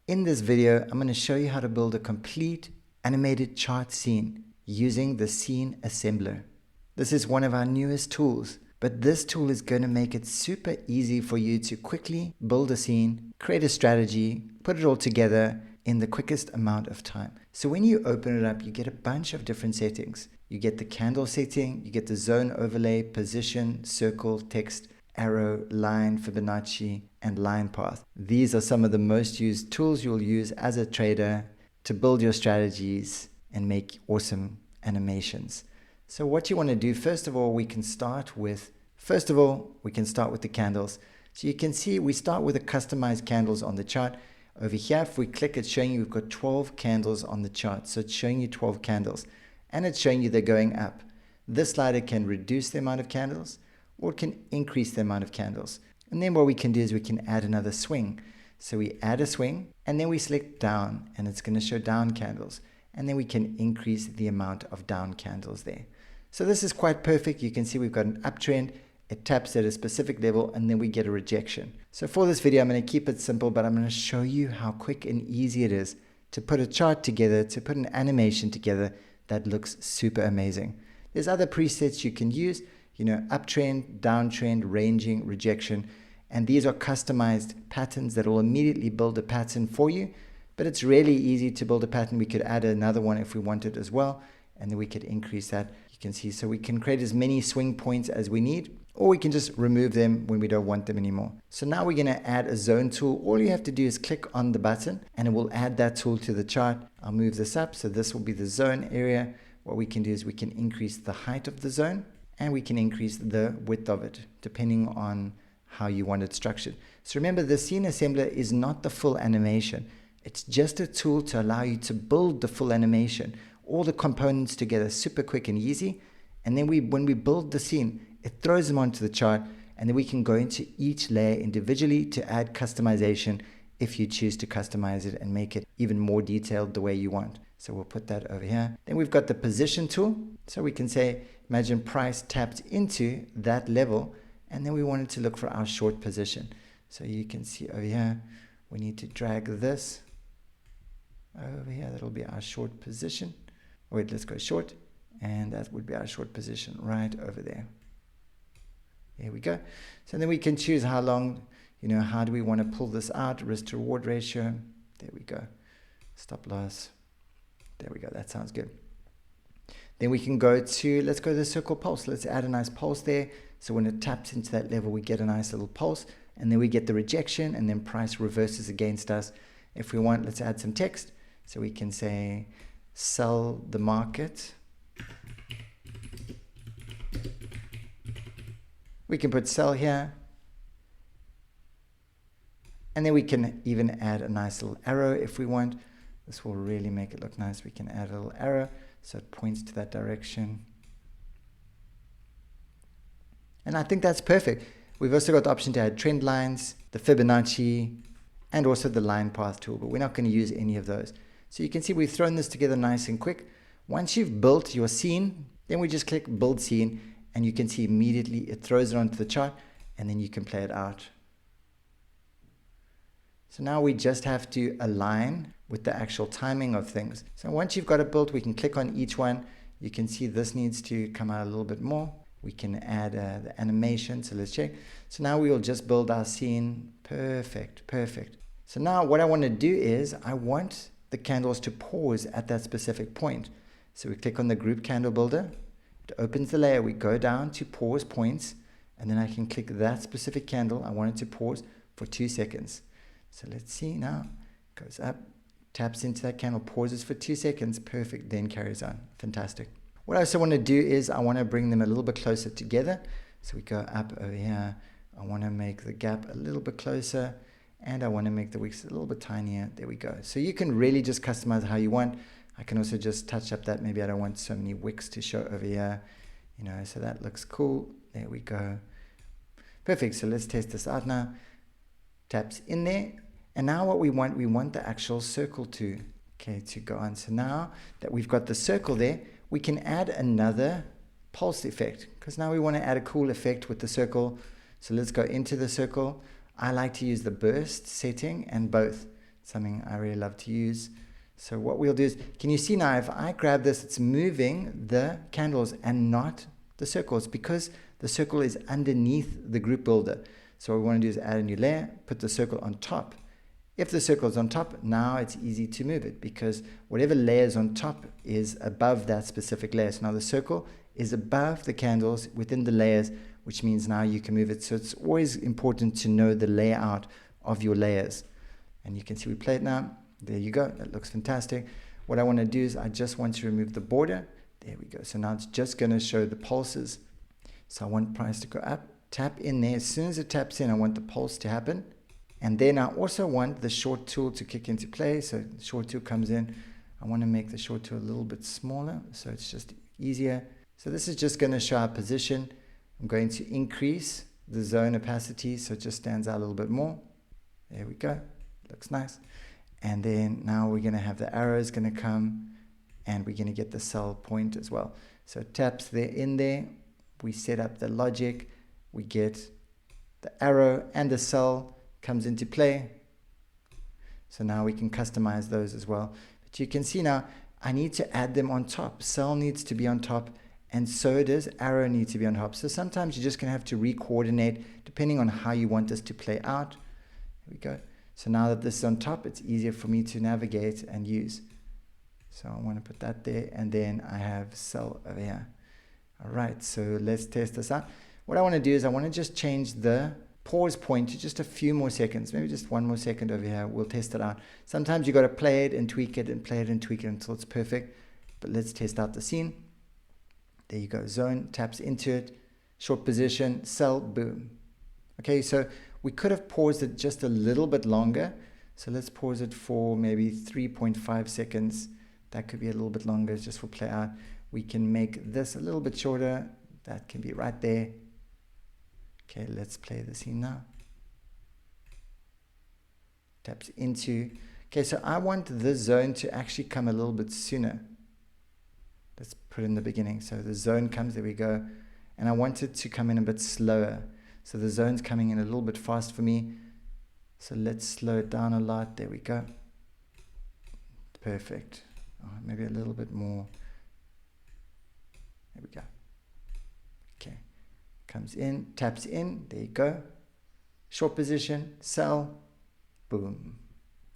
In this video, I'm going to show you how to build a complete animated chart scene using the Scene Assembler. This is one of our newest tools, but this tool is going to make it super easy for you to quickly build a scene, create a strategy, put it all together in the quickest amount of time. So when you open it up, you get a bunch of different settings. You get the candle setting, you get the zone overlay, position, circle, text, arrow, line, Fibonacci, and line path. These are some of the most used tools you'll use as a trader to build your strategies and make awesome animations. So what you want to do, first of all, we can start with the candles. So you can see we start with the customized candles on the chart. Over here, if we click, it's showing you we've got 12 candles on the chart. So it's showing you 12 candles and it's showing you they're going up. This slider can reduce the amount of candles or it can increase the amount of candles. And then what we can do is we can add another swing. So we add a swing and then we select down and it's going to show down candles. And then we can increase the amount of down candles there. So this is quite perfect. You can see we've got an uptrend. It taps at a specific level and then we get a rejection. So for this video, I'm going to keep it simple, but I'm going to show you how quick and easy it is to put a chart together, to put an animation together that looks super amazing. There's other presets you can use, uptrend, downtrend, ranging, rejection, and these are customized patterns that will immediately build a pattern for you, but it's really easy to build a pattern. We could add another one if we wanted as well, and then we could increase that. You can see, so we can create as many swing points as we need, or we can just remove them when we don't want them anymore. So now we're going to add a zone tool. All you have to do is click on the button and it will add that tool to the chart. I'll move this up. So this will be the zone area. What we can do is we can increase the height of the zone and we can increase the width of it depending on how you want it structured. So remember, the Scene Assembler is not the full animation. It's just a tool to allow you to build the full animation, all the components together super quick and easy. And then when we build the scene, it throws them onto the chart and then we can go into each layer individually to add customization if you choose to customize it and make it even more detailed the way you want. So we'll put that over here. Then we've got the position tool. So we can say, imagine price tapped into that level and then we wanted to look for our short position. So you can see over here, we need to drag this over here. That'll be our short position. Wait, let's go short. And that would be our short position right over there. There we go. So then we can choose how long, how do we want to pull this out, risk to reward ratio. There we go. Stop loss. There we go. That sounds good. Then we can go to, let's go to the circle pulse. Let's add a nice pulse there. So when it taps into that level, we get a nice little pulse and then we get the rejection and then price reverses against us. If we want, let's add some text. So we can say, sell the market. We can put sell here. And then we can even add a nice little arrow if we want. This will really make it look nice. We can add a little arrow so it points to that direction. And I think that's perfect. We've also got the option to add trend lines, the Fibonacci, and also the line path tool, but we're not going to use any of those. So you can see we've thrown this together nice and quick. Once you've built your scene, then we just click build scene and you can see immediately it throws it onto the chart and then you can play it out. So now we just have to align with the actual timing of things. So once you've got it built, we can click on each one. You can see this needs to come out a little bit more. We can add the animation. So let's check. So now we will just build our scene. Perfect, perfect. So now what I want to do is I want the candles to pause at that specific point. So we click on the group candle builder. It opens the layer. We go down to pause points and then I can click that specific candle. I want it to pause for 2 seconds. So let's see now. Goes up, taps into that candle, pauses for 2 seconds. Perfect. Then carries on. Fantastic. What I also want to do is I want to bring them a little bit closer together. So we go up over here. I want to make the gap a little bit closer and I want to make the wicks a little bit tinier. There we go. So you can really just customize how you want. I can also just touch up that. Maybe I don't want so many wicks to show over here, so that looks cool. There we go. Perfect. So let's test this out now. Taps in there. And now what we want the actual circle to go on. So now that we've got the circle there, we can add another pulse effect because now we want to add a cool effect with the circle. So let's go into the circle. I like to use the burst setting and both. something I really love to use. So what we'll do is, can you see now, if I grab this, it's moving the candles and not the circles, because the circle is underneath the group builder. So what we want to do is add a new layer, put the circle on top. If the circle is on top, now it's easy to move it, because whatever layer is on top is above that specific layer. So now the circle is above the candles within the layers, which means now you can move it. So it's always important to know the layout of your layers. And you can see we play it now. There you go. That looks fantastic. What I want to do is I just want to remove the border. There we go. So now it's just going to show the pulses. So I want price to go up. Tap in there. As soon as it taps in, I want the pulse to happen. And then I also want the short tool to kick into play. So the short tool comes in. I want to make the short tool a little bit smaller, so it's just easier. So this is just going to show our position. I'm going to increase the zone opacity so it just stands out a little bit more. There we go. Looks nice. And then now we're going to have the arrows going to come, and we're going to get the sell point as well. So taps there in there. We set up the logic. We get the arrow and the sell comes into play. So now we can customize those as well. But you can see now I need to add them on top. Sell needs to be on top, and so does arrow needs to be on top. So sometimes you're just going to have to re-coordinate depending on how you want this to play out. There we go. So now that this is on top, it's easier for me to navigate and use. So I want to put that there, and then I have sell over here. All right, so let's test this out. What I want to do is I want to just change the pause point to just a few more seconds, maybe just one more second over here. We'll test it out. Sometimes you got to play it and tweak it and play it and tweak it until it's perfect. But let's test out the scene. There you go. Zone taps into it. Short position, sell, boom. Okay, so we could have paused it just a little bit longer. So let's pause it for maybe 3.5 seconds. That could be a little bit longer just for play out. We can make this a little bit shorter. That can be right there. Okay, let's play the scene now. Taps into. Okay, so I want this zone to actually come a little bit sooner. Let's put in the beginning. So the zone comes, there we go. And I want it to come in a bit slower. So the zone's coming in a little bit fast for me. So let's slow it down a lot. There we go. Perfect. Oh, maybe a little bit more. There we go. Okay. Comes in, taps in, there you go. Short position, sell, boom.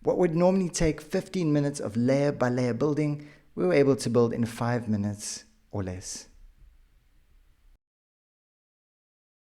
What would normally take 15 minutes of layer by layer building, we were able to build in 5 minutes or less.